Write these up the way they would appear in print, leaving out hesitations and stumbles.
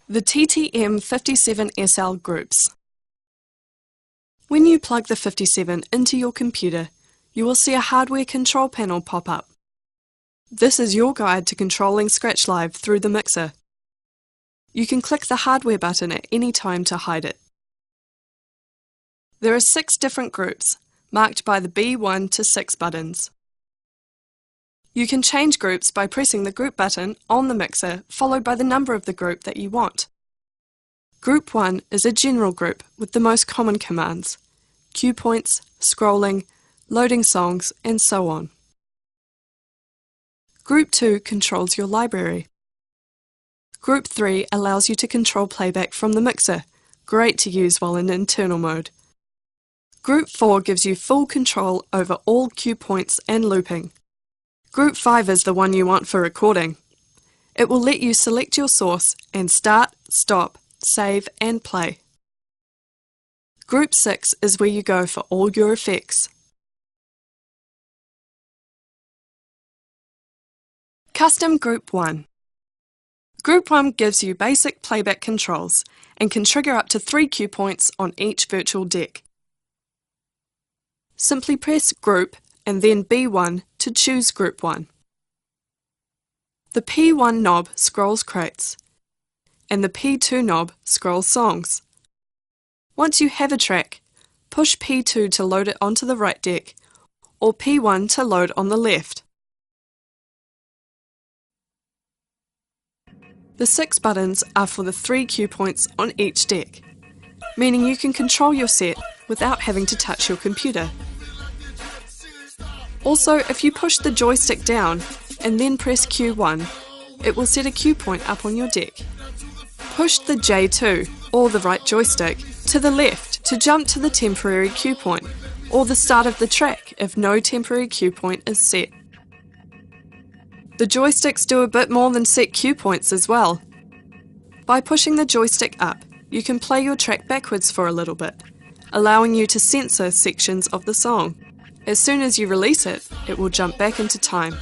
The TTM57SL groups. When you plug the 57 into your computer, you will see a hardware control panel pop up. This is your guide to controlling Scratch Live through the mixer. You can click the hardware button at any time to hide it. There are 6 different groups, marked by the B1 to 6 buttons. You can change groups by pressing the group button on the mixer followed by the number of the group that you want. Group 1 is a general group with the most common commands: cue points, scrolling, loading songs, and so on. Group 2 controls your library. Group 3 allows you to control playback from the mixer, great to use while in internal mode. Group 4 gives you full control over all cue points and looping. Group 5 is the one you want for recording. It will let you select your source and start, stop, save and play. Group 6 is where you go for all your effects. Custom Group 1. Group 1 gives you basic playback controls and can trigger up to 3 cue points on each virtual deck. Simply press Group and then B1 to choose Group 1. The P1 knob scrolls crates, and the P2 knob scrolls songs. Once you have a track, push P2 to load it onto the right deck, or P1 to load on the left. The 6 buttons are for the 3 cue points on each deck, meaning you can control your set without having to touch your computer. Also, if you push the joystick down and then press Q1, it will set a cue point up on your deck. Push the J2, or the right joystick, to the left to jump to the temporary cue point, or the start of the track if no temporary cue point is set. The joysticks do a bit more than set cue points as well. By pushing the joystick up, you can play your track backwards for a little bit, allowing you to censor sections of the song. As soon as you release it, it will jump back into time.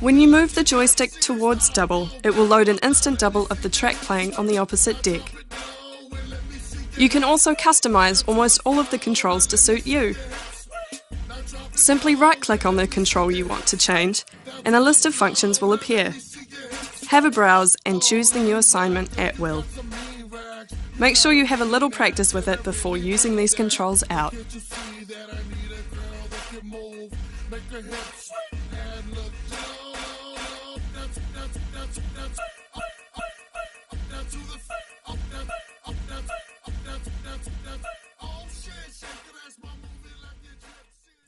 When you move the joystick towards double, it will load an instant double of the track playing on the opposite deck. You can also customize almost all of the controls to suit you. Simply right-click on the control you want to change, and a list of functions will appear. Have a browse and choose the new assignment at will. Make sure you have a little practice with it before using these controls out.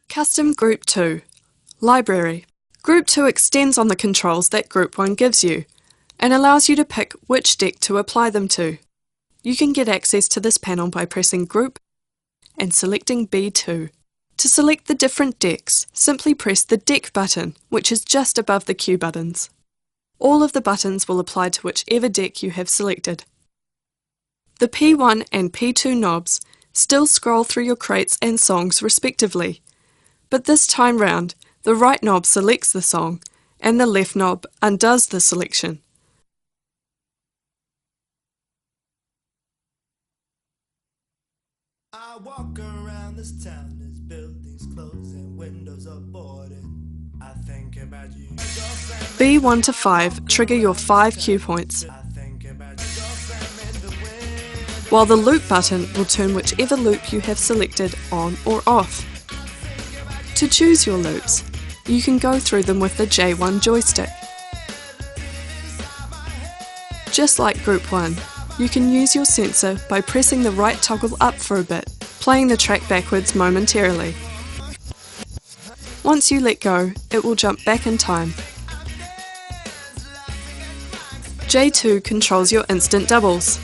Custom Group 2. Library. Group 2 extends on the controls that Group 1 gives you, and allows you to pick which deck to apply them to. You can get access to this panel by pressing Group and selecting B2. To select the different decks, simply press the Deck button, which is just above the cue buttons. All of the buttons will apply to whichever deck you have selected. The P1 and P2 knobs still scroll through your crates and songs respectively, but this time round, the right knob selects the song and the left knob undoes the selection. I walk around this town, there's buildings closed and windows are boarded. I think about you. B1 to 5 trigger your 5 cue points, while the loop button will turn whichever loop you have selected on or off. To choose your loops, you can go through them with the J1 joystick. Just like Group 1, you can use your sensor by pressing the right toggle up for a bit, playing the track backwards momentarily. Once you let go, it will jump back in time. J2 controls your instant doubles.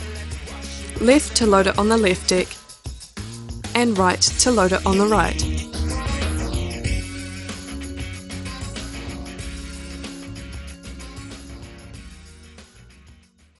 Left to load it on the left deck, and right to load it on the right.